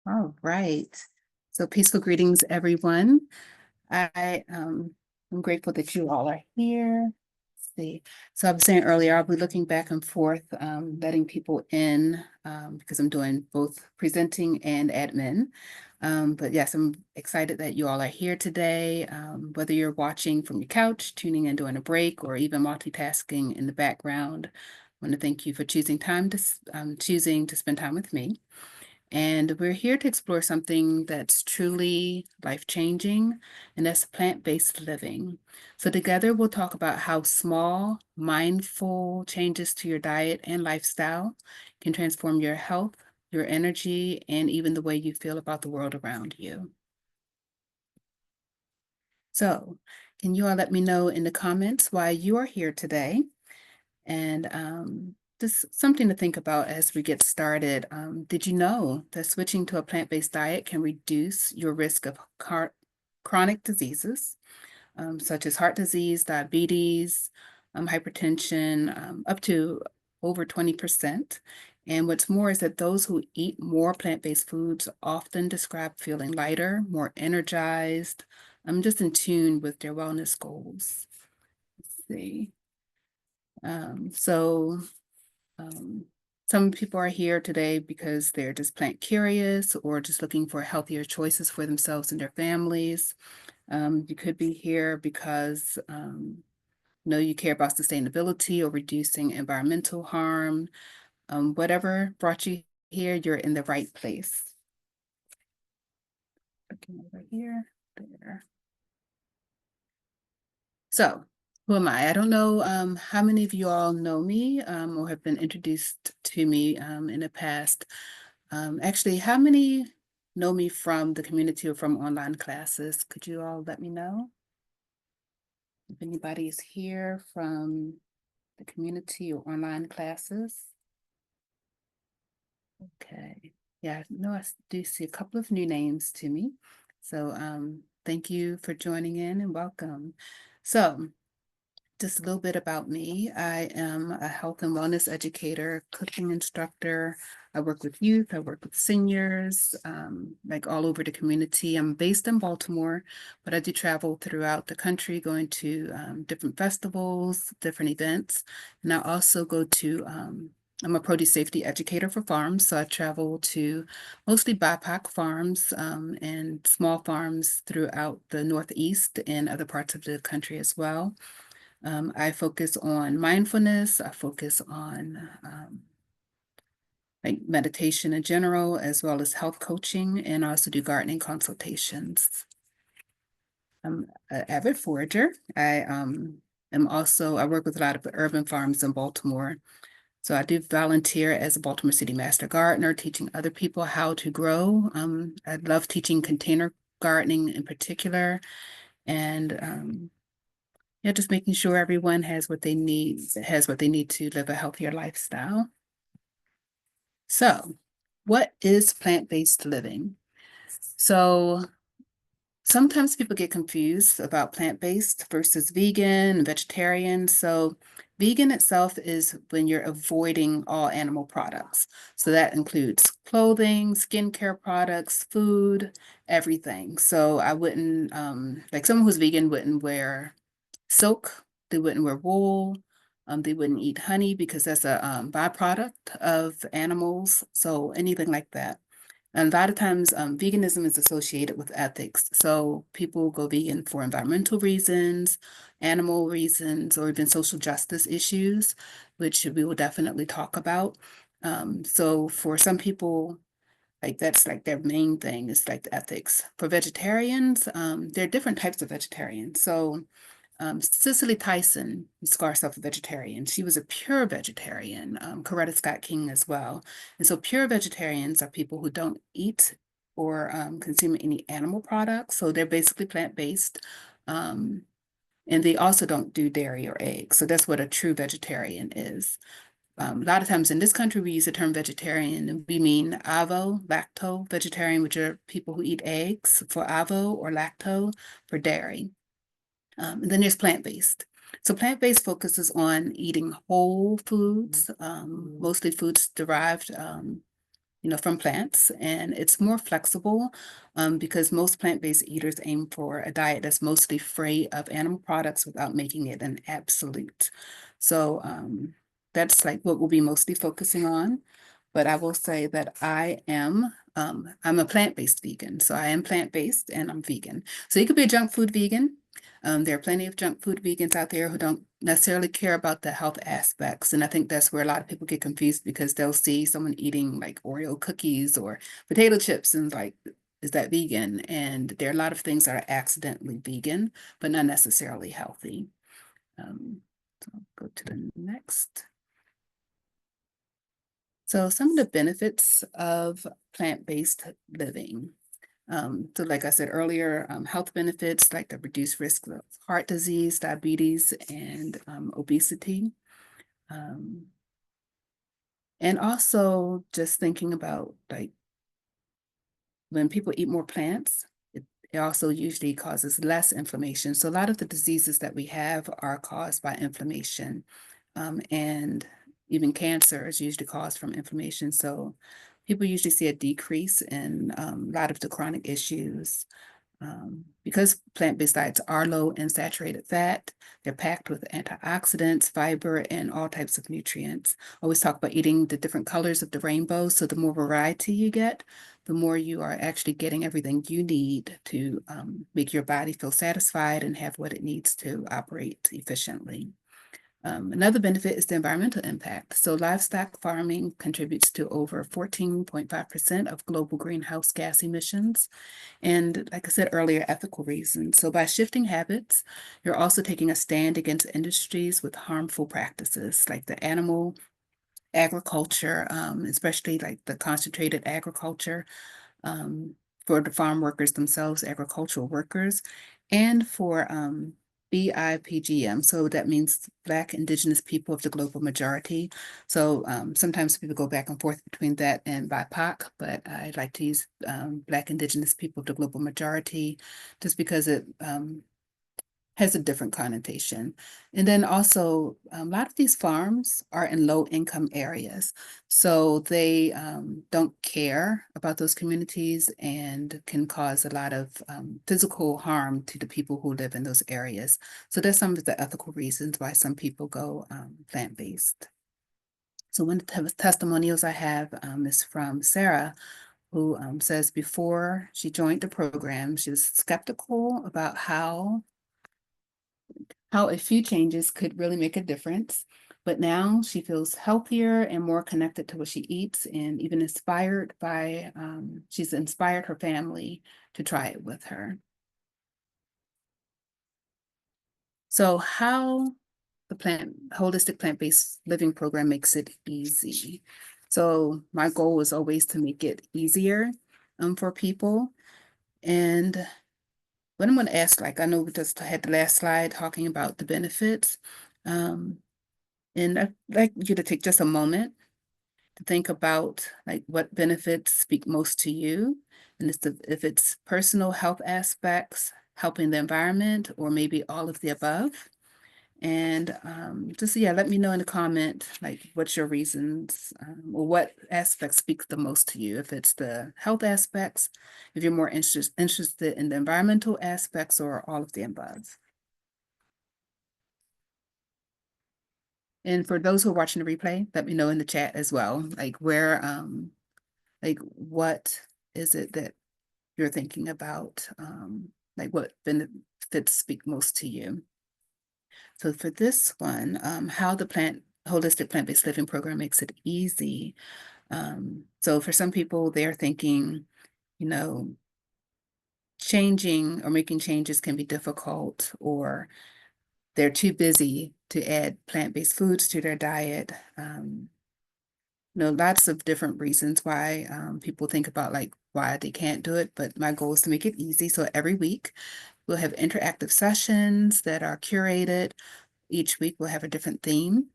All right. So peaceful greetings, everyone. I'm grateful that you all are here. Let's see. So I was saying earlier, I'll be looking back and forth, letting people in, because I'm doing both presenting and admin. But yes, I'm excited that you all are here today. Whether you're watching from your couch, tuning in during a break, or even multitasking in the background, I want to thank you for choosing to spend time with me. And we're here to explore something that's truly life-changing, and that's plant-based living. So together we'll talk about how small, mindful changes to your diet and lifestyle can transform your health, your energy, and even the way you feel about the world around you. So, can you all let me know in the comments why you are here today? And just something to think about as we get started. Did you know that switching to a plant-based diet can reduce your risk of chronic diseases, such as heart disease, diabetes, hypertension, up to over 20%? And what's more is that those who eat more plant-based foods often describe feeling lighter, more energized, just in tune with their wellness goals. Let's see. So um, some people are here today because they're just plant curious or just looking for healthier choices for themselves and their families. You could be here because know you care about sustainability or reducing environmental harm. Whatever brought you here, you're in the right place. Looking over here, there. So, who am I? I don't know how many of you all know me or have been introduced to me in the past. Actually, how many know me from the community or from online classes? Could you all let me know if anybody is here from the community or online classes? Okay. Yeah, no, do see a couple of new names to me. So thank you for joining in and welcome. So just a little bit about me. I am a health and wellness educator, cooking instructor. I work with youth, I work with seniors, like all over the community. I'm based in Baltimore, but I do travel throughout the country, going to different festivals, different events. And I also go to, I'm a produce safety educator for farms. So I travel to mostly BIPOC farms and small farms throughout the Northeast and other parts of the country as well. I focus on mindfulness. I focus on like meditation in general, as well as health coaching, and I also do gardening consultations. I'm an avid forager. I work with a lot of urban farms in Baltimore. So I do volunteer as a Baltimore City Master Gardener, teaching other people how to grow. I love teaching container gardening in particular, and yeah, just making sure everyone has what they need to live a healthier lifestyle. So, what is plant-based living? So, sometimes people get confused about plant-based versus vegan and vegetarian. So, vegan itself is when you're avoiding all animal products. So that includes clothing, skincare products, food, everything. So I wouldn't, like someone who's vegan wouldn't wear silk. They wouldn't wear wool. They wouldn't eat honey because that's a byproduct of animals. So anything like that. And a lot of times, veganism is associated with ethics. So people go vegan for environmental reasons, animal reasons, or even social justice issues, which we will definitely talk about. So for some people, like that's like their main thing is like the ethics. For vegetarians, there are different types of vegetarians. So Cicely Tyson is herself a vegetarian. She was a pure vegetarian, Coretta Scott King as well. And so pure vegetarians are people who don't eat or consume any animal products. So they're basically plant-based. Um, and they also don't do dairy or eggs. So that's what a true vegetarian is. A lot of times in this country, we use the term vegetarian, and we mean avo, lacto vegetarian, which are people who eat eggs for avo, or lacto for dairy. And then there's plant-based. So plant-based focuses on eating whole foods, mostly foods derived from plants, and it's more flexible because most plant-based eaters aim for a diet that's mostly free of animal products without making it an absolute. So that's like what we'll be mostly focusing on. But I will say that I'm a plant-based vegan. So I am plant-based and I'm vegan. So you could be a junk food vegan. There are plenty of junk food vegans out there who don't necessarily care about the health aspects. And I think that's where a lot of people get confused because they'll see someone eating like Oreo cookies or potato chips and like, is that vegan? And there are a lot of things that are accidentally vegan, but not necessarily healthy. So I'll go to the next. So some of the benefits of plant-based living. So like I said earlier, health benefits like the reduced risk of heart disease, diabetes, and obesity. Um, and also just thinking about like when people eat more plants, it also usually causes less inflammation. So a lot of the diseases that we have are caused by inflammation. And even cancer is usually caused from inflammation. So people usually see a decrease in a lot of the chronic issues. Because plant-based diets are low in saturated fat, they're packed with antioxidants, fiber, and all types of nutrients. I always talk about eating the different colors of the rainbow. So the more variety you get, the more you are actually getting everything you need to make your body feel satisfied and have what it needs to operate efficiently. Another benefit is the environmental impact. So livestock farming contributes to over 14.5% of global greenhouse gas emissions. And like I said earlier, ethical reasons. So by shifting habits, you're also taking a stand against industries with harmful practices like the animal agriculture, especially like the concentrated agriculture um, for the farm workers themselves, agricultural workers, and for BIPGM. So that means Black Indigenous People of the Global Majority. So sometimes people go back and forth between that and BIPOC, but I like to use Black Indigenous People of the Global Majority just because it has a different connotation. And then also, a lot of these farms are in low income areas. So they don't care about those communities and can cause a lot of physical harm to the people who live in those areas. So there's some of the ethical reasons why some people go plant-based. So one of the testimonials I have is from Sarah, who says before she joined the program, she was skeptical about how a few changes could really make a difference. But now she feels healthier and more connected to what she eats, and even inspired by, she's inspired her family to try it with her. So how the holistic plant-based living program makes it easy. So my goal is always to make it easier for people. And what I'm going to ask, like I know we just had the last slide talking about the benefits. Um, And I'd like you to take just a moment to think about like what benefits speak most to you. And if it's personal health aspects, helping the environment, or maybe all of the above. And just, yeah, let me know in the comment, like what's your reasons or what aspects speak the most to you. If it's the health aspects, if you're more interested in the environmental aspects or all of the above. And for those who are watching the replay, let me know in the chat as well, like what is it that you're thinking about? Like what benefits speak most to you? So for this one, how the holistic plant-based living program makes it easy. So for some people, they're thinking, you know, changing or making changes can be difficult, or they're too busy to add plant-based foods to their diet. Lots of different reasons why people think about like why they can't do it, but my goal is to make it easy. So every week we'll have interactive sessions that are curated. Each week we'll have a different theme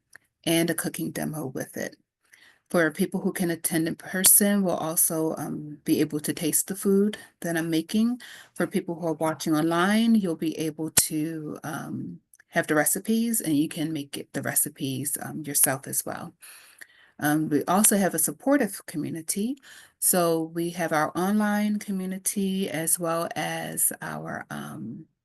and a cooking demo with it. For people who can attend in person, we'll also be able to taste the food that I'm making. For people who are watching online, you'll be able to have the recipes and you can make the recipes yourself as well. We also have a supportive community. So we have our online community as well as our,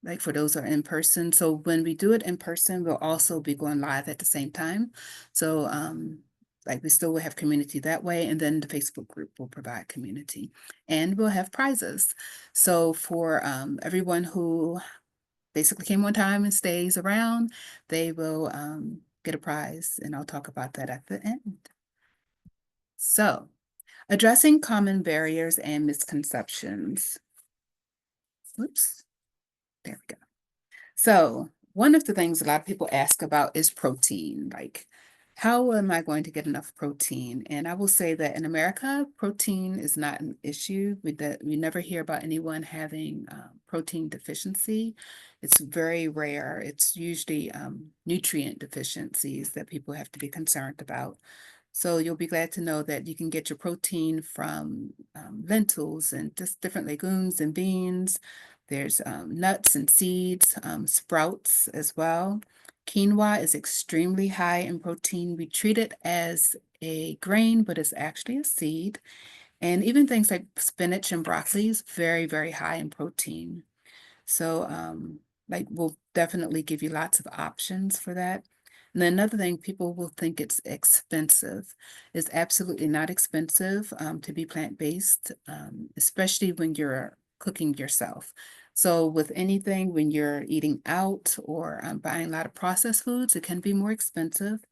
like for those who are in person. So when we do it in person, we'll also be going live at the same time. So like we still will have community that way. And then the Facebook group will provide community and we'll have prizes. So for everyone who basically came one time and stays around, they will get a prize. And I'll talk about that at the end. So, addressing common barriers and misconceptions. Oops, there we go. So, one of the things a lot of people ask about is protein. Like, how am I going to get enough protein? And I will say that in America, protein is not an issue. We never hear about anyone having protein deficiency. It's very rare. It's usually nutrient deficiencies that people have to be concerned about. So you'll be glad to know that you can get your protein from lentils and just different legumes and beans. There's nuts and seeds, sprouts as well. Quinoa is extremely high in protein. We treat it as a grain, but it's actually a seed. And even things like spinach and broccoli is very, very high in protein. So, like, we'll definitely give you lots of options for that. And then another thing, people will think it's expensive. It's absolutely not expensive to be plant-based, especially when you're cooking yourself. So with anything, when you're eating out or buying a lot of processed foods, it can be more expensive.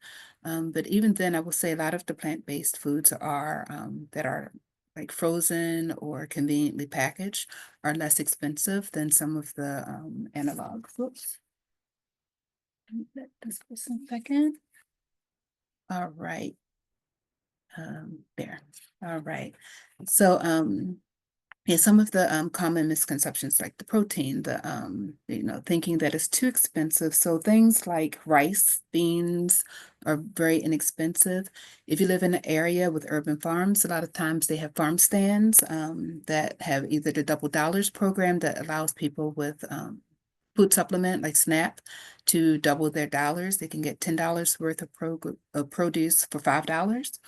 But even then, I will say a lot of the plant-based foods are that are like frozen or conveniently packaged are less expensive than some of the analog. Whoops. Let this person second. All right. There. All right. So yeah, some of the common misconceptions like the protein, thinking that it's too expensive. So things like rice, beans are very inexpensive. If you live in an area with urban farms, a lot of times they have farm stands that have either the double dollars program that allows people with food supplement like SNAP to double their dollars. They can get $10 worth of produce for $5.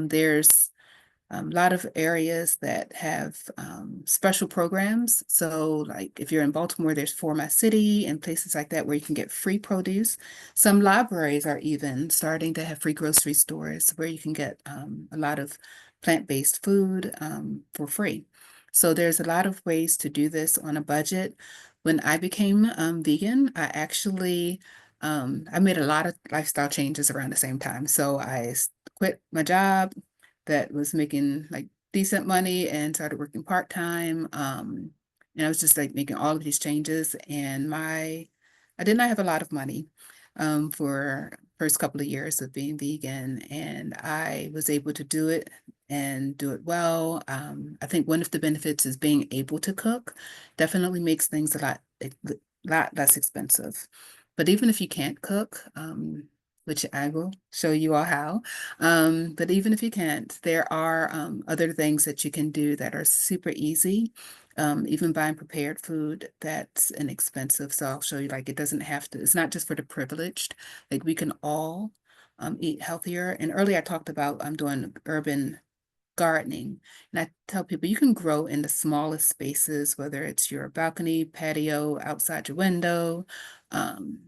There's a lot of areas that have special programs. So like if you're in Baltimore, there's For My City and places like that where you can get free produce. Some libraries are even starting to have free grocery stores where you can get a lot of plant-based food for free. So there's a lot of ways to do this on a budget. When I became vegan, I made a lot of lifestyle changes around the same time. So I quit my job that was making like decent money and started working part-time. And I was just like making all of these changes and I did not have a lot of money for first couple of years of being vegan and I was able to do it and do it well. I think one of the benefits is being able to cook definitely makes things lot less expensive. But even if you can't cook, which I will show you all how, but even if you can't, there are other things that you can do that are super easy. Even buying prepared food that's inexpensive. So I'll show you like it doesn't have to, it's not just for the privileged. Like we can all eat healthier. And earlier I talked about I'm doing urban gardening. And I tell people you can grow in the smallest spaces, whether it's your balcony, patio, outside your window, um,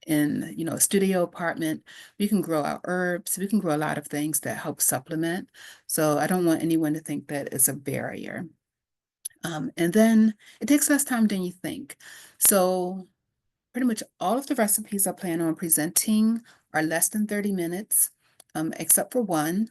in a studio apartment. We can grow our herbs. We can grow a lot of things that help supplement. So I don't want anyone to think that it's a barrier. And then it takes less time than you think. So pretty much all of the recipes I plan on presenting are less than 30 minutes, except for one.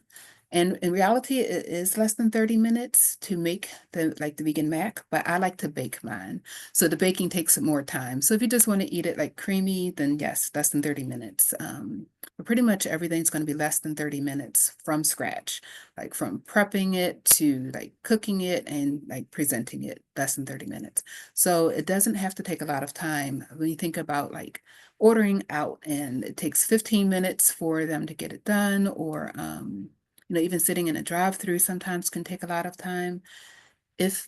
And in reality, it is less than 30 minutes to make the vegan mac, but I like to bake mine. So the baking takes more time. So if you just want to eat it like creamy, then yes, less than 30 minutes. But pretty much everything's going to be less than 30 minutes from scratch, like from prepping it to like cooking it and like presenting it, less than 30 minutes. So it doesn't have to take a lot of time. When you think about like ordering out and it takes 15 minutes for them to get it done, or even sitting in a drive-through sometimes can take a lot of time. If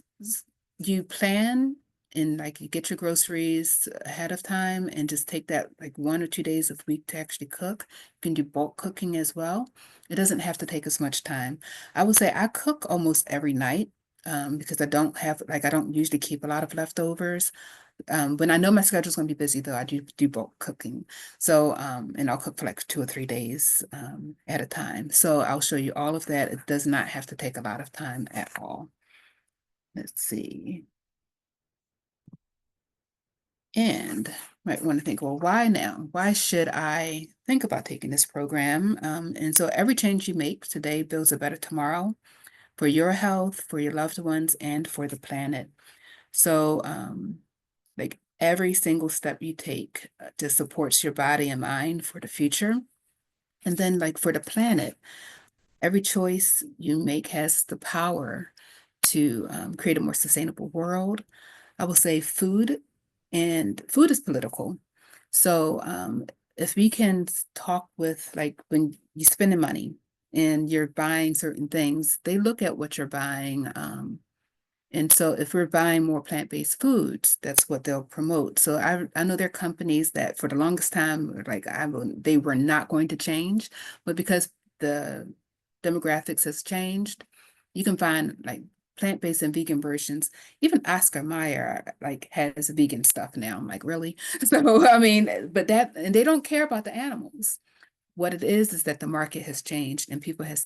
you plan in like you get your groceries ahead of time and just take that like 1 or 2 days a week to actually cook. You can do bulk cooking as well. It doesn't have to take as much time. I would say I cook almost every night because I don't usually keep a lot of leftovers. When I know my schedule's going to be busy, though, I do bulk cooking. So, and I'll cook for like 2 or 3 days at a time. So I'll show you all of that. It does not have to take a lot of time at all. Let's see. And might want to think, well, why now? Why should I think about taking this program? And so every change you make today builds a better tomorrow for your health, for your loved ones, and for the planet. So, like every single step you take just supports your body and mind for the future. And then, like for the planet, every choice you make has the power to create a more sustainable world. I will say food, and food is political. So if we can talk with like when you're spending money and you're buying certain things, they look at what you're buying. And so if we're buying more plant-based foods, that's what they'll promote. So I know there are companies that for the longest time were like they were not going to change, but because the demographics has changed, you can find like plant-based and vegan versions. Even Oscar Mayer like has vegan stuff now. I'm like, really? So I mean, but that and they don't care about the animals. What it is that the market has changed and people has,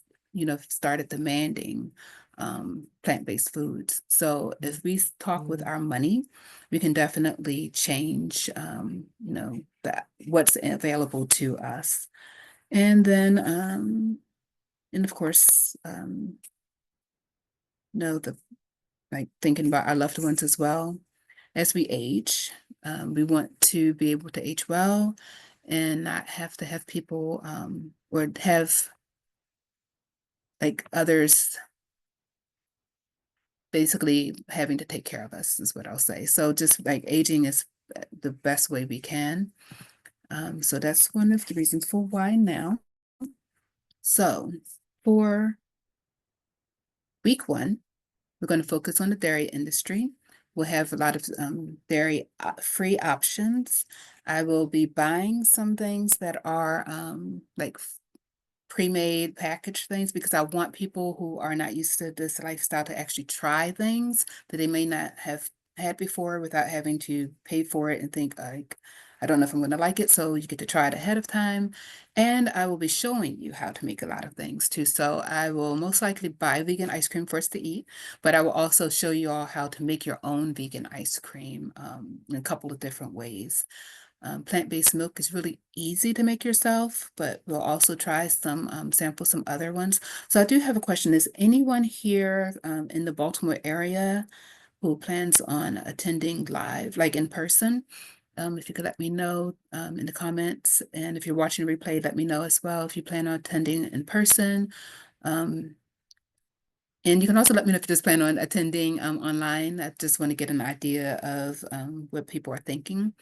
started demanding plant-based foods. So if we talk with our money, we can definitely change, what's available to us. And then, and of course, the like thinking about our loved ones as well. As we age, we want to be able to age well and not have to have people or have like others basically having to take care of us is what I'll say. So just like aging is the best way we can. So that's one of the reasons for why now. So for week one, we're going to focus on the dairy industry. We'll have a lot of dairy free options. I will be buying some things that are like pre-made packaged things because I want people who are not used to this lifestyle to actually try things that they may not have had before without having to pay for it and think like, I don't know if I'm going to like it. So you get to try it ahead of time. And I will be showing you how to make a lot of things too. So I will most likely buy vegan ice cream for us to eat, but I will also show you all how to make your own vegan ice cream in a couple of different ways. Plant-based milk is really easy to make yourself, but we'll also try sample some other ones. So I do have a question. Is anyone here in the Baltimore area who plans on attending live, like in person? If you could let me know in the comments, and if you're watching the replay, let me know as well if you plan on attending in person. Um, and you can also let me know if you just plan on attending online. I just want to get an idea of what people are thinking.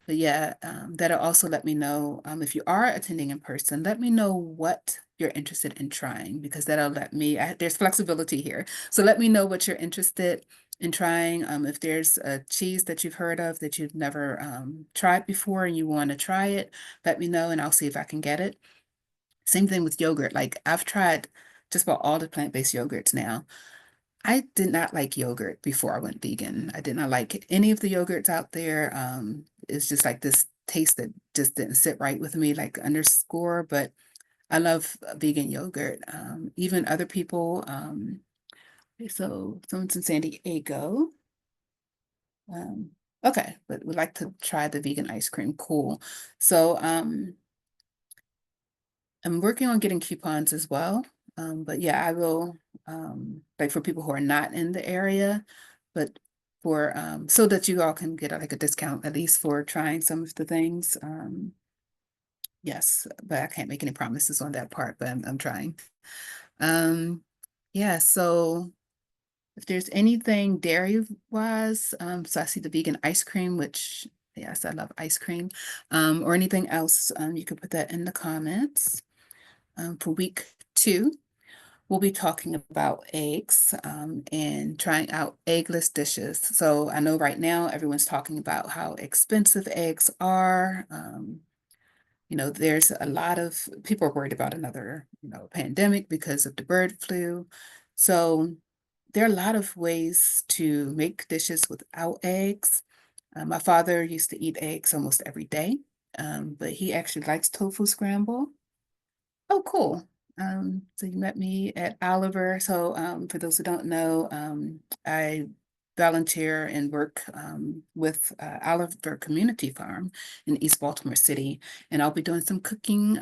But yeah, that'll also let me know if you are attending in person, let me know what you're interested in trying because that'll let me, there's flexibility here. So let me know what you're interested in trying. If there's a cheese that you've heard of that you've never tried before and you want to try it, let me know and I'll see if I can get it. Same thing with yogurt. Like I've tried just about all the plant-based yogurts now. I did not like yogurt before I went vegan. I did not like any of the yogurts out there. It's just like this taste that just didn't sit right with me, like underscore, but I love vegan yogurt. Even other people, so someone's in San Diego. Um, okay, but would like to try the vegan ice cream. Cool. So I'm working on getting coupons as well. But yeah, I will, like for people who are not in the area, but for, so that you all can get like a discount at least for trying some of the things. Yes, but I can't make any promises on that part, but I'm trying. Um, yeah, so if there's anything dairy wise, so I see the vegan ice cream, which yes, I love ice cream, or anything else, you could put that in the comments for week two. we'll be talking about eggs and trying out eggless dishes. So I know right now everyone's talking about how expensive eggs are. There's a lot of people are worried about another, pandemic because of the bird flu. So there are a lot of ways to make dishes without eggs. My father used to eat eggs almost every day, but he actually likes tofu scramble. Oh, cool. So you met me at Oliver. So for those who don't know, I volunteer and work with Oliver Community Farm in East Baltimore City, and I'll be doing some cooking,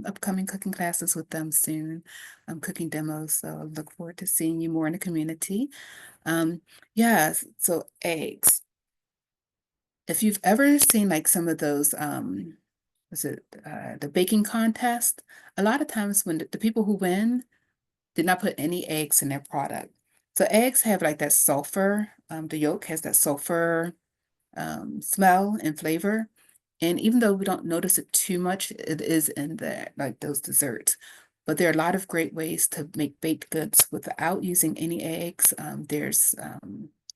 upcoming cooking classes with them soon, cooking demos. So I look forward to seeing you more in the community. Um, yeah, so eggs. If you've ever seen like some of those, was it the baking contest? A lot of times when the people who win did not put any eggs in their product. So eggs have like that sulfur, the yolk has that sulfur smell and flavor. And even though we don't notice it too much, it is in there, like those desserts. But there are a lot of great ways to make baked goods without using any eggs. There's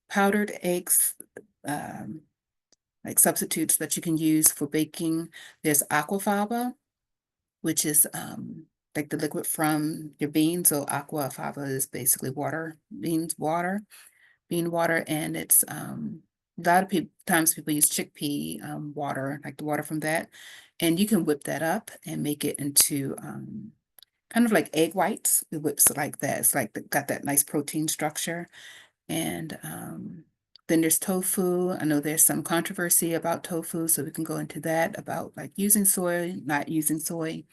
powdered eggs, um, like substitutes that you can use for baking. There's aquafaba, which is like the liquid from your beans. So aquafaba is basically bean water, and it's a lot of times people use chickpea water, like the water from that, and you can whip that up and make it into kind of like egg whites. It whips it like that. It's like got that nice protein structure. And then there's tofu. I know there's some controversy about tofu, so we can go into that about like using soy, not using soy.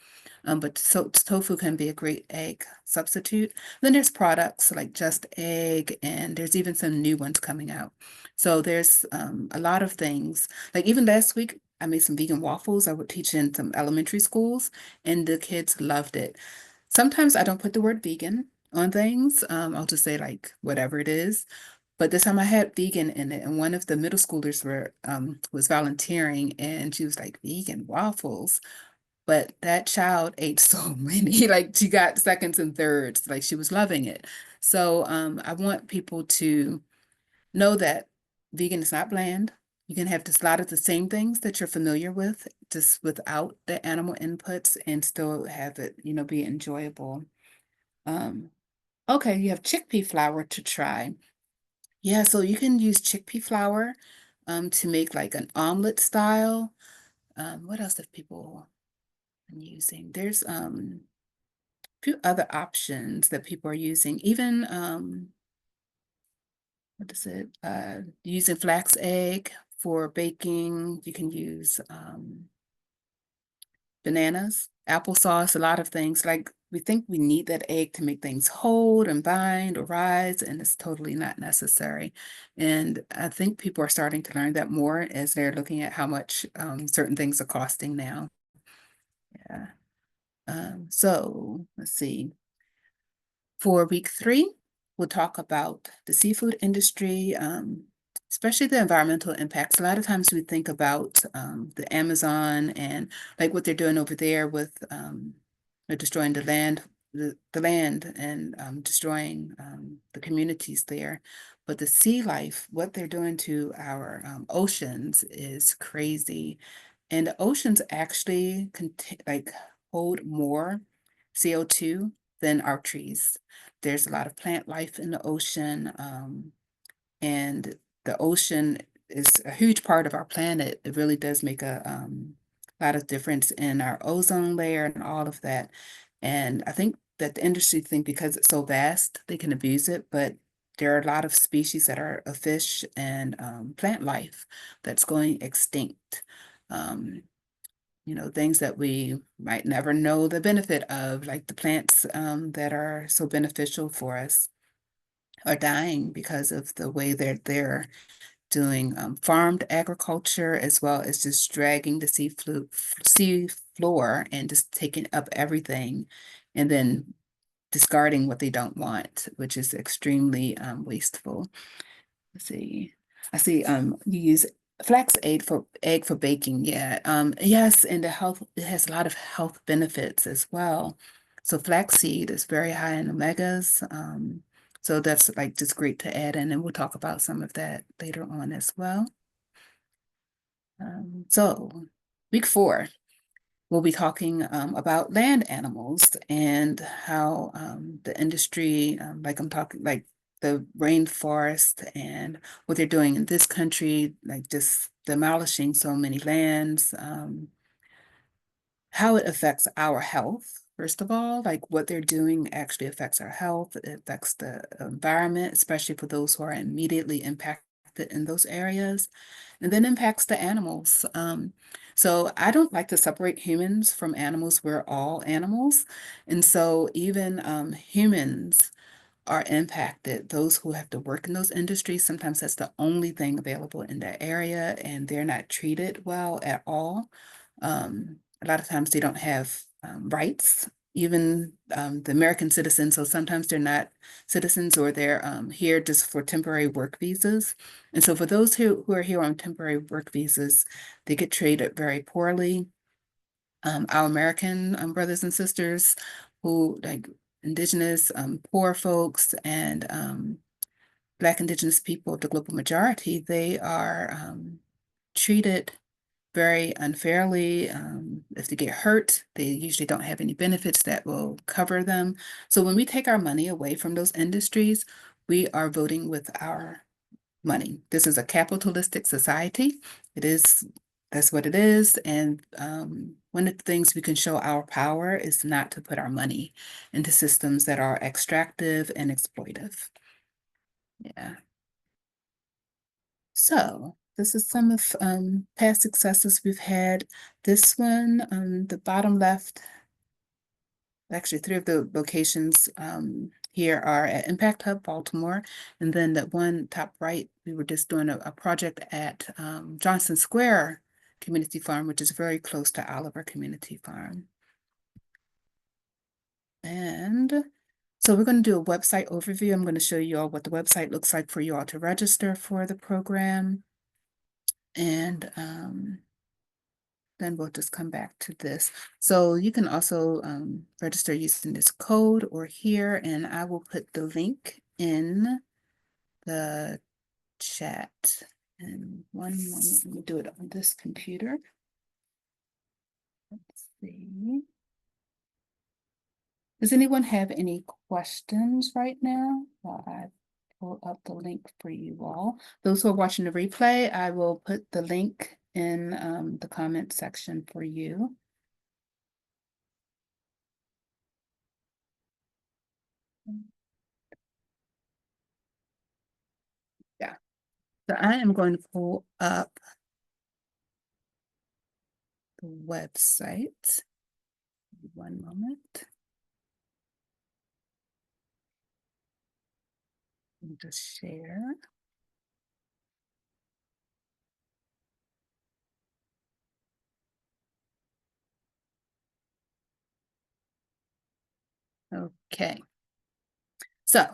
But tofu can be a great egg substitute. Then there's products like Just Egg, and there's even some new ones coming out. So there's a lot of things. Like even last week, I made some vegan waffles. I would teach in some elementary schools, and the kids loved it. Sometimes I don't put the word vegan on things. I'll just say like whatever it is. But this time I had vegan in it, and one of the middle schoolers was volunteering, and she was like, "Vegan waffles." But that child ate so many, like she got seconds and thirds, like she was loving it. So I want people to know that vegan is not bland. You can have just a lot of the same things that you're familiar with, just without the animal inputs and still have it, be enjoyable. Um, okay, you have chickpea flour to try. Yeah, so you can use chickpea flour to make like an omelet style. What else have people been using? There's a few other options that people are using. Even what is it? Using flax egg for baking. You can use bananas, applesauce, a lot of things. Like we think we need that egg to make things hold and bind or rise, and it's totally not necessary. And I think people are starting to learn that more as they're looking at how much certain things are costing now. Yeah. So let's see. For week 3, we'll talk about the seafood industry, especially the environmental impacts. A lot of times we think about the Amazon and like what they're doing over there with they're destroying the land and destroying the communities there. But the sea life, what they're doing to our oceans is crazy. And the oceans actually like hold more CO2 than our trees. There's a lot of plant life in the ocean, and the ocean is a huge part of our planet. It really does make a lot of difference in our ozone layer and all of that. And I think that the industry think because it's so vast, they can abuse it, but there are a lot of species that are of fish and plant life that's going extinct. Um, things that we might never know the benefit of, like the plants that are so beneficial for us are dying because of the way they're doing farmed agriculture, as well as just dragging the sea floor and just taking up everything and then discarding what they don't want, which is extremely wasteful. Let's see. I see you use flax egg for baking. Yeah. Yes, and the health, it has a lot of health benefits as well. So flaxseed is very high in omegas. So that's like just great to add in, and we'll talk about some of that later on as well. So week 4, we'll be talking about land animals and how the industry, like I'm talking like the rainforest and what they're doing in this country, like just demolishing so many lands, how it affects our health. First of all, like what they're doing actually affects our health. It affects the environment, especially for those who are immediately impacted in those areas, and then impacts the animals. So I don't like to separate humans from animals. We're all animals. And so even humans are impacted. Those who have to work in those industries, sometimes that's the only thing available in that area, and they're not treated well at all. A lot of times they don't have rights, even the American citizens. So sometimes they're not citizens, or they're here just for temporary work visas. And so for those who are here on temporary work visas, they get treated very poorly. Our American brothers and sisters who like indigenous, poor folks, and Black indigenous people, the global majority, they are treated very unfairly. If they get hurt, they usually don't have any benefits that will cover them. So when we take our money away from those industries, we are voting with our money. This is a capitalistic society. It is, that's what it is. And one of the things we can show our power is not to put our money into systems that are extractive and exploitive. Yeah. So this is some of past successes we've had. This one, the bottom left, actually 3 of the locations here are at Impact Hub Baltimore. And then that one top right, we were just doing a project at Johnson Square Community Farm, which is very close to Oliver Community Farm. And so we're going to do a website overview. I'm going to show you all what the website looks like for you all to register for the program. And then we'll just come back to this. So you can also register using this code or here, and I will put the link in the chat. And one moment, let me do it on this computer. Let's see. Does anyone have any questions right now while I pull up the link for you all? Those who are watching the replay, I will put the link in the comment section for you. Yeah, so I am going to pull up the website. One moment. Just share. Okay. So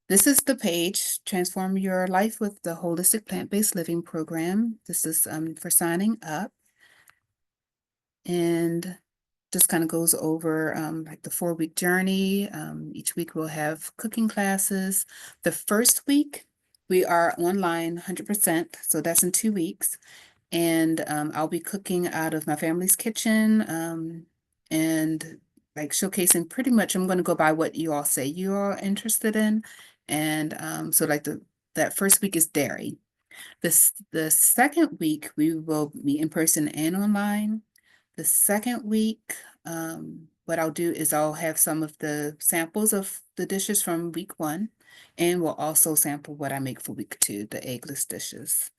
this is the page, Transform Your Life with the Holistic Plant-Based Living Program. This is for signing up. And just kind of goes over like the 4-week journey. Each week we'll have cooking classes. The first week we are online 100%, so that's in 2 weeks. And I'll be cooking out of my family's kitchen and like showcasing pretty much, I'm going to go by what you all say you are interested in. And so like that first week is dairy. The second week we will meet in person and online. The second week, what I'll do is I'll have some of the samples of the dishes from week 1, and we'll also sample what I make for week 2, the eggless dishes.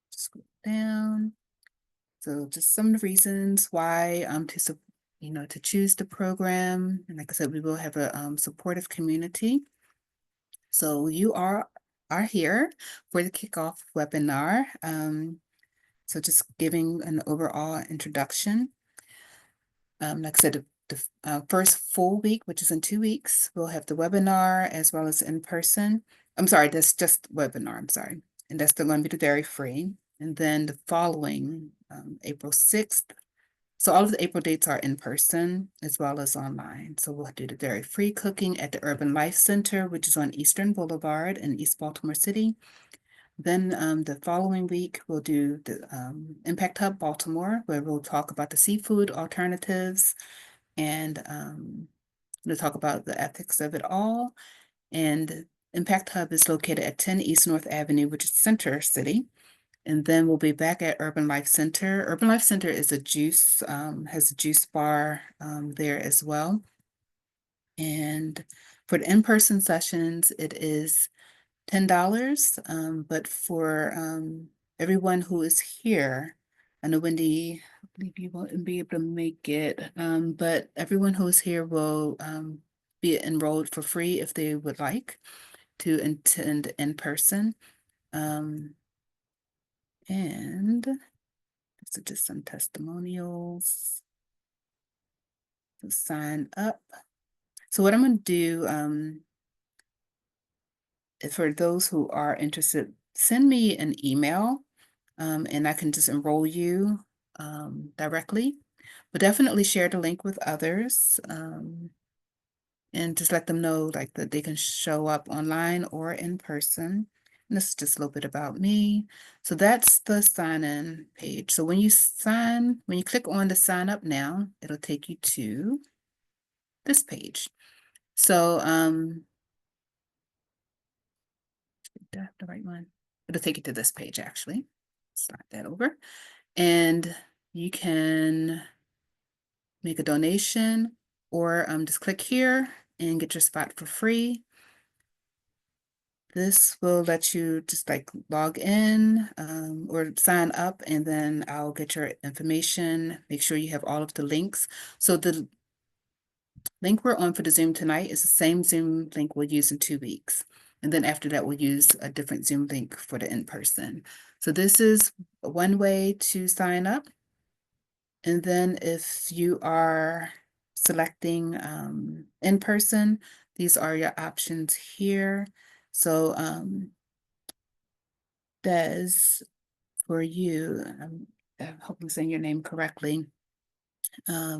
Scroll down. So just some of the reasons why to choose the program. And like I said, we will have a supportive community. So you are here for the kickoff webinar. So just giving an overall introduction. Like I said, the first full week, which is in 2 weeks, we'll have the webinar as well as in person. I'm sorry, that's just webinar, I'm sorry. And that's still going to be dairy free. And then the following April 6th, So all of the April dates are in person as well as online. So we'll do the dairy-free cooking at the Urban Life Center, which is on Eastern Boulevard in East Baltimore City. Then the following week, we'll do the Impact Hub Baltimore, where we'll talk about the seafood alternatives and we'll talk about the ethics of it all. And Impact Hub is located at 10 East North Avenue, which is Center City. And then we'll be back at Urban Life Center. Urban Life Center is a juice, has a juice bar there as well. And for the in-person sessions, it is $10. But for everyone who is here, I know Wendy, I believe you won't be able to make it, but everyone who is here will be enrolled for free if they would like to attend in person. And so just some testimonials to sign up. So what I'm going to do for those who are interested, send me an email and I can just enroll you directly. But definitely share the link with others and just let them know like that they can show up online or in person. And this is just a little bit about me. So that's the sign-in page. So when you click on the sign up now, it'll take you to this page. So do I have the right one? It'll take you to this page actually. Start that over. And you can make a donation or just click here and get your spot for free. This will let you just like log in or sign up, and then I'll get your information. Make sure you have all of the links. So the link we're on for the Zoom tonight is the same Zoom link we'll use in 2 weeks. And then after that, we'll use a different Zoom link for the in-person. So this is one way to sign up. And then if you are selecting in person, these are your options here. So Des, for you, I hope I'm saying your name correctly. Let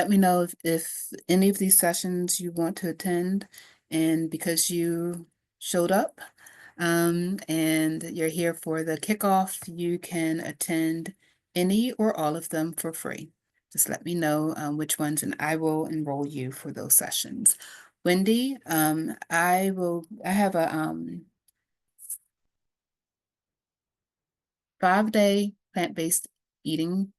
me know if any of these sessions you want to attend, and because you showed up and you're here for the kickoff, you can attend any or all of them for free. Just let me know which ones, and I will enroll you for those sessions. Wendy, I have a 5-day plant-based eating,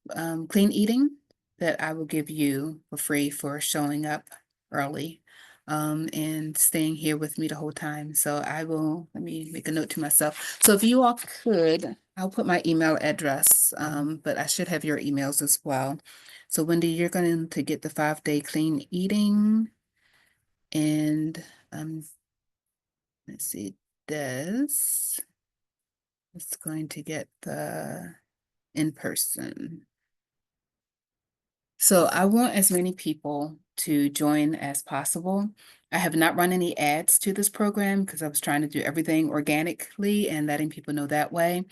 clean eating that I will give you for free for showing up early and staying here with me the whole time. So let me make a note to myself. So if you all could, I'll put my email address, but I should have your emails as well. So Wendy, you're going to get the 5-day clean eating, and let's see, Des is going to get the in-person. So I want as many people to join as possible. I have not run any ads to this program because I was trying to do everything organically and letting people know that way.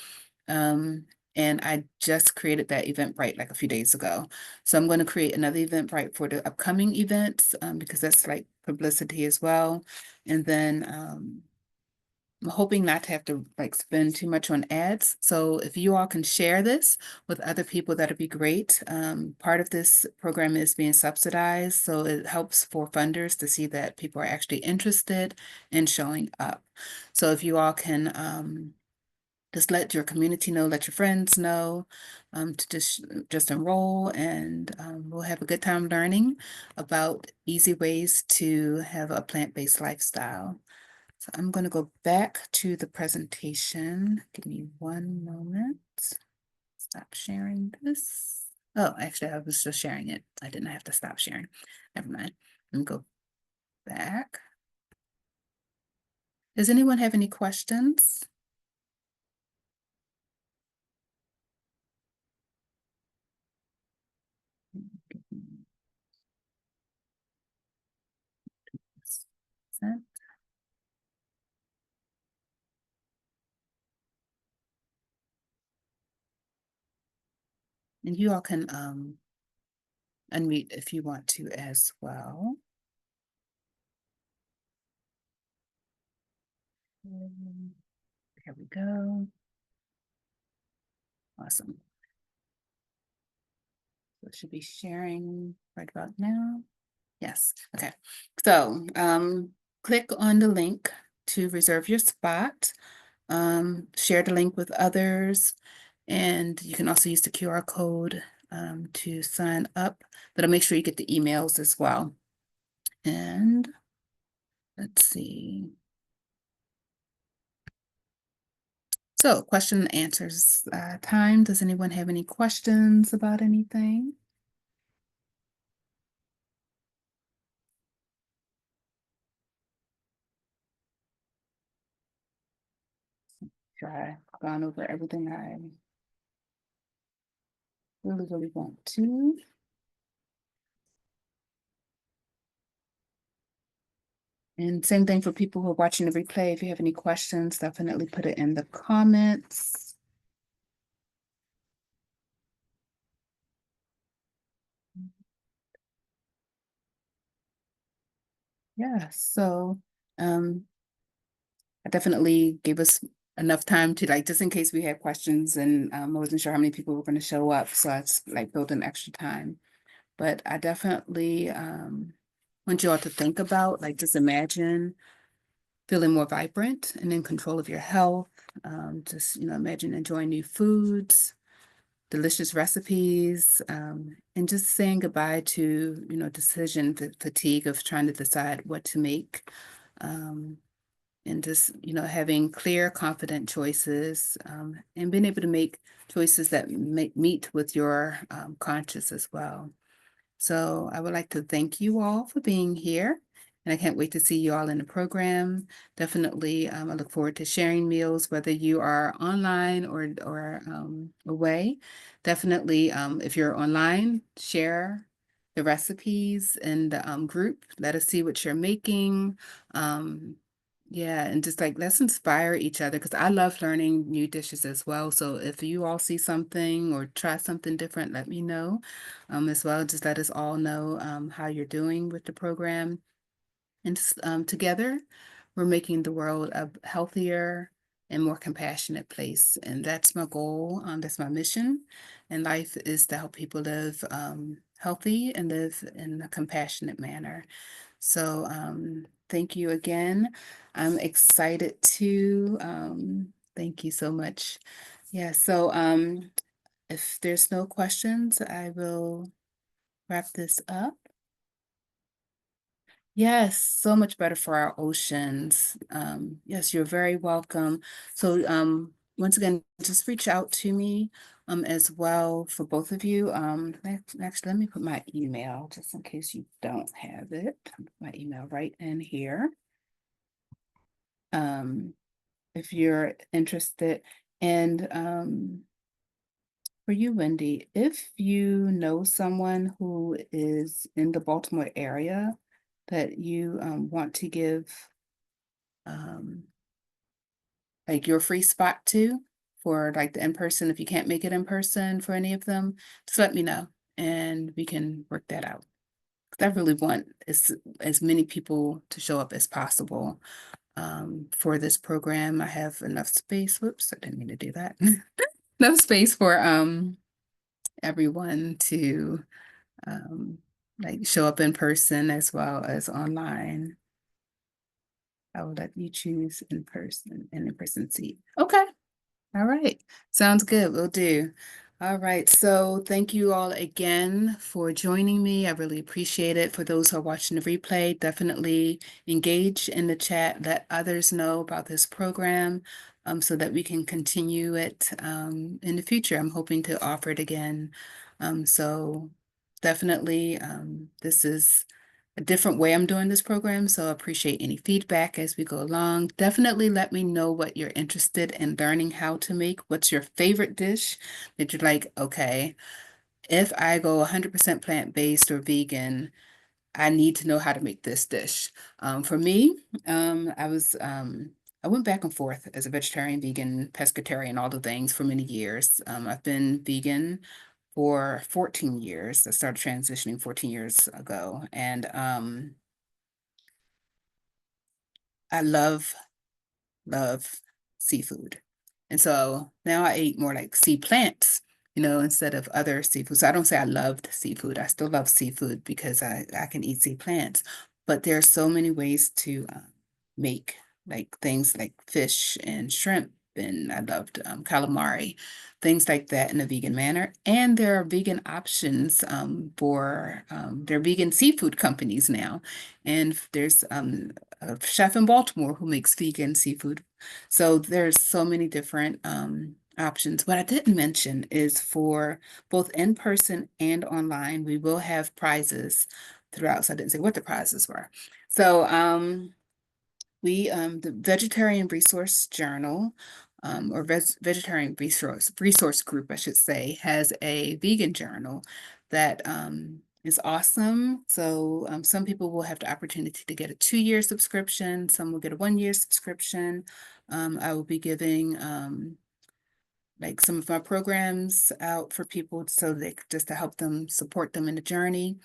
And I just created that Eventbrite like a few days ago. So I'm going to create another Eventbrite for the upcoming events because that's like publicity as well. And then I'm hoping not to have to like spend too much on ads. So if you all can share this with other people, that'd be great. Part of this program is being subsidized, so it helps for funders to see that people are actually interested in showing up. So if you all can just let your community know, let your friends know, to just enroll, and we'll have a good time learning about easy ways to have a plant-based lifestyle. So I'm going to go back to the presentation. Give me one moment. Stop sharing this. Oh, actually, I was just sharing it. I didn't have to stop sharing. Never mind. Let me go back. Does anyone have any questions? And you all can unmute if you want to as well. Here we go. Awesome. So it should be sharing right about now. Yes. Okay. So click on the link to reserve your spot. Share the link with others, and you can also use the QR code to sign up, but I'll make sure you get the emails as well. And let's see. So question and answers time. Does anyone have any questions about anything? Sure, I've gone over everything I really want to. And same thing for people who are watching the replay. If you have any questions, definitely put it in the comments. Yeah, so I definitely gave us enough time to like, just in case we had questions, and I wasn't sure how many people were going to show up. So I like built in extra time. But I definitely want you all to think about, like, just imagine feeling more vibrant and in control of your health. Just, imagine enjoying new foods, delicious recipes, and just saying goodbye to, decision fatigue of trying to decide what to make. And just, having clear, confident choices, and being able to make choices that meet with your conscious as well. So I would like to thank you all for being here. And I can't wait to see you all in the program. Definitely, I look forward to sharing meals, whether you are online or away. Definitely, if you're online, share the recipes in the group. Let us see what you're making. Yeah, and just like let's inspire each other, because I love learning new dishes as well. So if you all see something or try something different, let me know as well. Just let us all know how you're doing with the program. And together, we're making the world a healthier and more compassionate place. And that's my goal. That's my mission. And life is to help people live healthy and live in a compassionate manner. So thank you again. I'm excited to thank you so much. Yeah, so if there's no questions, I will wrap this up. Yes, so much better for our oceans. Yes, you're very welcome. So once again, just reach out to me as well for both of you. Actually, let me put my email just in case you don't have it. My email right in here. Um, if you're interested. And for you, Wendy, if you know someone who is in the Baltimore area that you want to give um, like your free spot to for like the in-person, if you can't make it in person for any of them, just let me know and we can work that out. 'Cause I really want as many people to show up as possible for this program. I have enough space. Whoops, I didn't mean to do that. Enough space for everyone to um, like show up in person as well as online. I will let you choose in person, an in-person seat. Okay. All right. Sounds good. Will do. All right. So thank you all again for joining me. I really appreciate it. For those who are watching the replay, definitely engage in the chat. Let others know about this program so that we can continue it in the future. I'm hoping to offer it again. So definitely, this is a different way I'm doing this program, so I appreciate any feedback as we go along. Definitely let me know what you're interested in learning how to make. What's your favorite dish that you're like, okay, if I go 100% plant-based or vegan, I need to know how to make this dish. For me, I went back and forth as a vegetarian, vegan, pescatarian, all the things for many years. I've been vegan for 14 years. I started transitioning 14 years ago, and I love seafood. And so now I eat more like sea plants, instead of other seafood. So I don't say I loved seafood. I still love seafood because I can eat sea plants. But there are so many ways to make like things like fish and shrimp. And I loved calamari, things like that in a vegan manner. And there are vegan options there are vegan seafood companies now. And there's a chef in Baltimore who makes vegan seafood. So there's so many different options. What I didn't mention is for both in person and online, we will have prizes throughout. So I didn't say what the prizes were. So the Vegetarian Resource Journal, or Vegetarian Resource Group, I should say, has a vegan journal that is awesome. So some people will have the opportunity to get a 2-year subscription. Some will get a 1-year subscription. I will be giving like some of my programs out for people so they just to help them support them in the journey.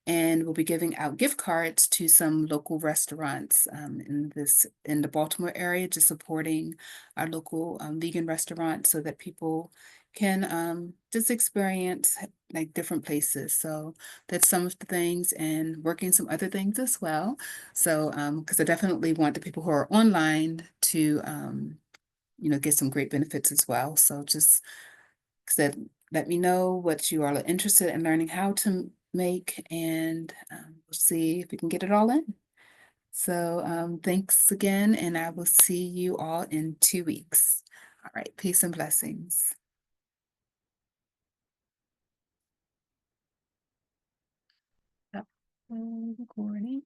And we'll be giving out gift cards to some local restaurants in the Baltimore area, just supporting our local vegan restaurants so that people can just experience like different places. So that's some of the things, and working some other things as well. So because I definitely want the people who are online to get some great benefits as well. So just said, let me know what you all are interested in learning how to make, and we'll see if we can get it all in. So thanks again, and I will see you all in 2 weeks. All right, peace and blessings. Stop recording.